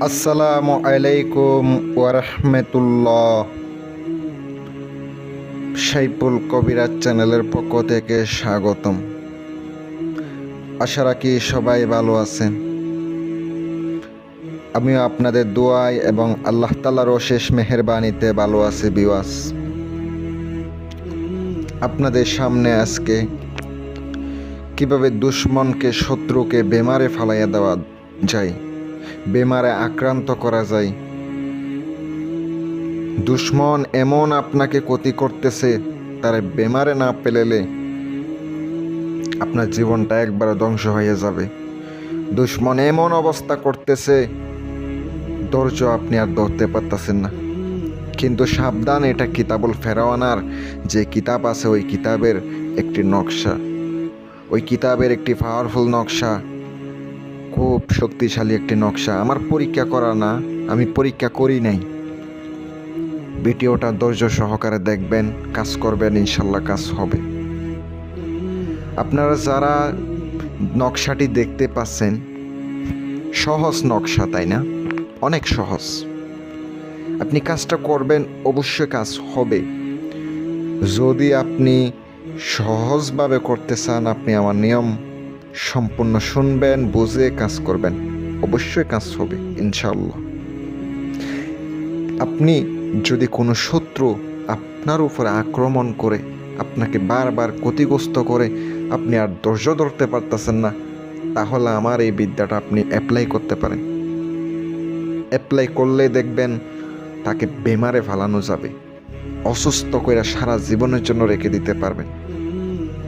আসসালামু আলাইকুম ওয়ারহমতুল্লাহ। সাইফুল কবিরাজ চ্যানেলের পক্ষ থেকে স্বাগতম। আশা রাখি সবাই ভালো আছেন। আমিও আপনাদের দোয়ায় এবং আল্লাহ তাআলার অশেষ মেহেরবানিতে ভালো আছি বিওয়াস। আপনাদের সামনে আজকে কিভাবে দুশ্মনকে শত্রুকে বেমারে ফালাইয়া দেওয়া যায়, বেমারে আক্রান্ত করা যায়। দুশ্মন এমন আপনাকে ক্ষতি করতেছে, তার বেমারে না পেলেলে আপনার জীবনটা একবারে ধ্বংস হয়ে যাবে। দুশ্মন এমন অবস্থা করতেছে, ধৈর্য আপনি আর ধরতে পারতেছেন না। কিন্তু সাবধান, এটা কিতাবুল ফেরাওয়ানার যে কিতাব আছে, ওই কিতাবের একটি নকশা, ওই কিতাবের একটি পাওয়ারফুল নকশা, খুব শক্তিশালী একটি নকশা। আমার পরীক্ষা করা না, আমি পরীক্ষা করি নাই। ভিডিওটা ধৈর্য সহকারে দেখবেন, কাজ করবেন, ইনশাল্লাহ কাজ হবে। আপনারা যারা নকশাটি দেখতে পাচ্ছেন, সহজ নকশা তাই না? অনেক সহজ। আপনি কাজটা করবেন, অবশ্যই কাজ হবে। যদি আপনি সহজভাবে করতে চান, আপনি আমার নিয়ম সম্পূর্ণ শুনবেন, বুঝে কাজ করবেন, অবশ্যই কাজ হবে ইনশাল্লাহ। আপনি যদি কোনো শত্রু আপনার উপরে আক্রমণ করে, আপনাকে বারবার ক্ষতিগ্রস্ত করে, আপনি আর ধৈর্য ধরতে পারতেছেন না, তাহলে আমার এই বিদ্যাটা আপনি অ্যাপ্লাই করতে পারেন। অ্যাপ্লাই করলে দেখবেন তাকে বেমারে ফালানো যাবে, অসুস্থ করে সারা জীবনের জন্য রেখে দিতে পারবেন।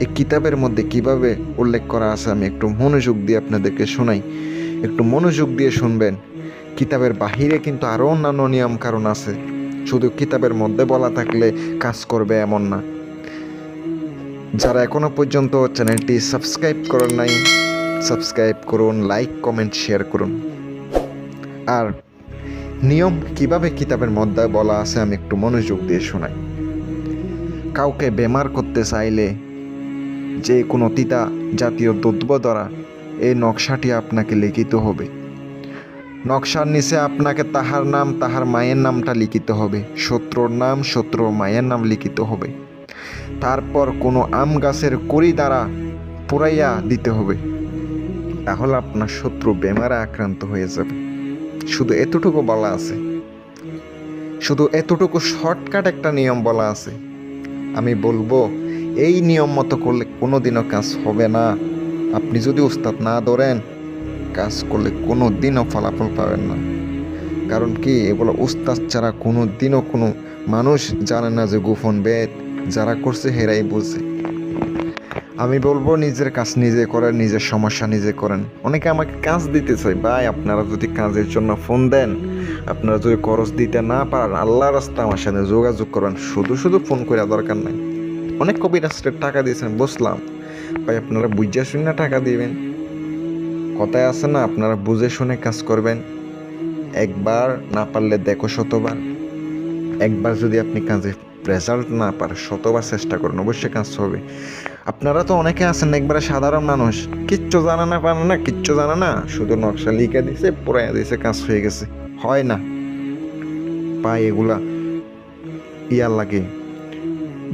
এই কিতাবের মধ্যে কিভাবে উল্লেখ করা আছে আমি একটু মনোযোগ দিয়ে আপনাদেরকে শোনাই, একটু মনোযোগ দিয়ে শুনবেন। কিতাবের বাহিরে কিন্তু আরও অন্যান্য নিয়ম কারণ আছে, শুধু কিতাবের মধ্যে বলা থাকলে কাজ করবে এমন না। যারা এখনো পর্যন্ত চ্যানেলটি সাবস্ক্রাইব করেন নাই, সাবস্ক্রাইব করুন, লাইক কমেন্ট শেয়ার করুন। আর নিয়ম কিভাবে কিতাবের মধ্যে বলা আছে আমি একটু মনোযোগ দিয়ে শোনাই। কাউকে বেমার করতে চাইলে যে কোনো তিতা জাতীয় দ্রব্য দ্বারা এই নকশাটি আপনাকে লিখিত হবে। নকশার নিচে আপনাকে তাহার নাম, তাহার মায়ের নামটা লিখিত হবে, শত্রুর নাম, শত্রুর মায়ের নাম লিখিত হবে। তারপর কোনো আম গাছের কড়ি দ্বারা পুরাইয়া দিতে হবে, তাহলে আপনার শত্রু বেমারে আক্রান্ত হয়ে যাবে। শুধু এতটুকু বলা আছে, শুধু এতটুকু শর্টকাট একটা নিয়ম বলা আছে। আমি বলবো এই নিয়ম মতো করলে কোনোদিনও কাজ হবে না। আপনি যদি উস্তাদ না ধরেন, কাজ করলে কোনো দিনও ফলাফল পাবেন না। কারণ কি, এগুলো উস্তাদ ছাড়া কোনো দিনও কোনো মানুষ জানে না যে গোপন বেদ। যারা করছে হেরাই বুঝে। আমি বলবো নিজের কাজ নিজে করেন, নিজের সমস্যা নিজে করেন। অনেকে আমাকে কাজ দিতে চাই, ভাই আপনারা যদি কাজের জন্য ফোন দেন, আপনারা যদি খরচ দিতে না পারেন, আল্লাহর রাস্তা আমার সাথে যোগাযোগ করেন। শুধু শুধু ফোন করে দরকার নাই। অনেক কবিরাজের টাকা দিয়েছেন, বুঝলাম ভাই, আপনারা বুঝে শুনে টাকা দিবেন। কথায় আছে না, আপনারা বুঝে শুনে কাজ করবেন। একবার না পারলে দেখো শতবার। একবার যদি আপনি কাজে রেজাল্ট না পারেন, শতবার চেষ্টা করুন, অবশ্যই কাজ হবে। আপনারা তো অনেকে আছেন একবারে সাধারণ মানুষ, কিচ্ছু জানে না, পারে না, কিচ্ছু জানে না, শুধু নকশা লিখে দিছে, পুরাইয়া দিছে, কাজ হয়ে গেছে। হয় না, পাই এগুলা ইয়ার লাগে।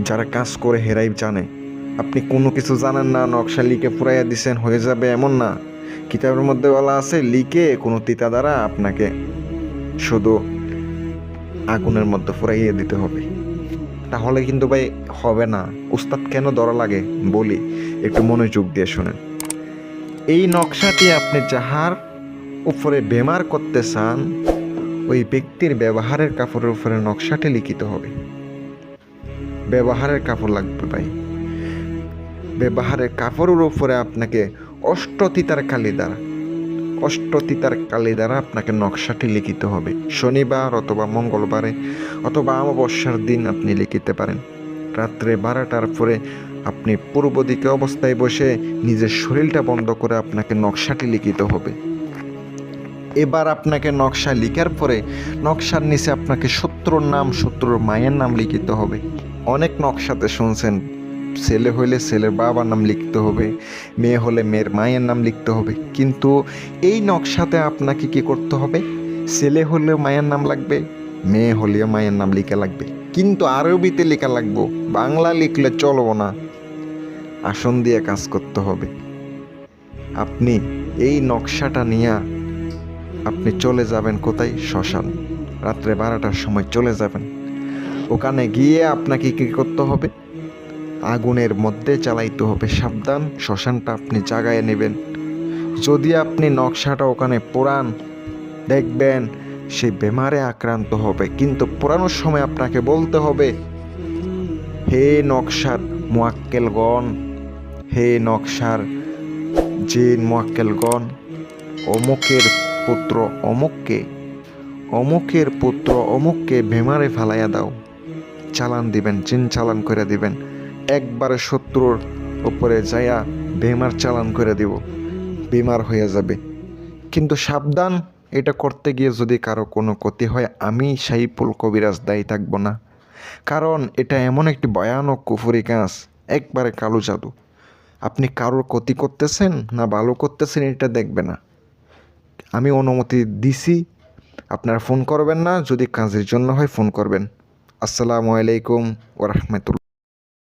যারা কাজ করে হেরাই জানে। আপনি কোনো কিছু জানেন না, নকশা লিখে পুরাইয়া দিছেন, হয়ে যাবে এমন না। কিতাবের মধ্যে বলা আছে, লিখে কোনো তিতা দ্বারা আপনাকে শুধু আগুনের মধ্যে পুরাইয়ে দিতে হবে, তাহলে কিন্তু ভাই হবে না। উস্তাদ কেন ধরা লাগে বলি, একটু মনোযোগ দিয়ে শোনেন। এই নকশাটি আপনি যাহার উপরে বেমার করতে চান, ওই ব্যক্তির ব্যবহারের কাপড়ের উপরে নকশাটি লিখিত হবে। ব্যবহারের কাপড় লাগবে ভাই। ব্যবহারের কাপড়ের উপরে আপনাকে অষ্টতিতার কালি দ্বারা আপনাকে নকশাটি লিখিত হবে। শনিবার অথবা মঙ্গলবারে অথবা অমাবস্যার দিন আপনি লিখিতে পারেন। রাত্রে 12টার পরে আপনি পূর্ব দিকে অবস্থায় বসে নিজের শরীরটা বন্ধ করে আপনাকে নকশাটি লিখিত হবে। এবার আপনাকে নকশা লিখার পরে নকশার নিচে আপনাকে শত্রুর নাম, শত্রুর মায়ের নাম লিখিত হবে। অনেক নকশাতে শুনছেন, ছেলে হইলে ছেলের বাবার নাম লিখতে হবে, মেয়ে হলে মেয়ের মায়ের নাম লিখতে হবে। কিন্তু এই নকশাতে আপনাকে কি করতে হবে, ছেলে হলেও মায়ের নাম লাগবে, মেয়ে হলেও মায়ের নাম লিখা লাগবে, কিন্তু আরবিতে লেখা লাগবো, বাংলা লিখলে চলবো না। আসন দিয়ে কাজ করতে হবে। আপনি এই নকশাটা নিয়ে আপনি চলে যাবেন কোথায়? শ্মশান। রাত্রে 12টার সময় চলে যাবেন। ওখানে গিয়ে আপনাকে কী করতে হবে? আগুনের মধ্যে চালাইতে হবে। সাবধান, শ্মশানটা আপনি জাগায় নেবেন। যদি আপনি নকশাটা ওখানে পোড়ান, দেখবেন সে বেমারে আক্রান্ত হবে, কিন্তু পোড়ানোর সময় আপনাকে বলতে হবে, হে নকশার মুয়াক্কেলগণ, হে নকশার জিন মুয়াক্কেলগণ, অমুকের পুত্র অমুককে, অমুকের পুত্র অমুককে বেমারে ফালাইয়া দাও। চালান দিবেন, জিন চালান করে দিবেন। একবারে শত্রুর উপরে যাইয়া বেমার চালান করে দিব, বেমার হয়ে যাবে। কিন্তু সাবধান, এটা করতে গিয়ে যদি কারো কোনো ক্ষতি হয়, আমি সাইফুল কবিরাজ দায়ী থাকব না। কারণ এটা এমন একটি ভয়ানক কুফরি কাজ, একবারে কালো জাদু। আপনি কারোর ক্ষতি করতেছেন না ভালো করতেছেন এটা দেখবে না। আমি অনুমতি দিছি, আপনারা ফোন করবেন না, যদি কাজের জন্য হয় ফোন করবেন। আসসালামু আলাইকুম ওয়া রাহমাতুল্লাহ।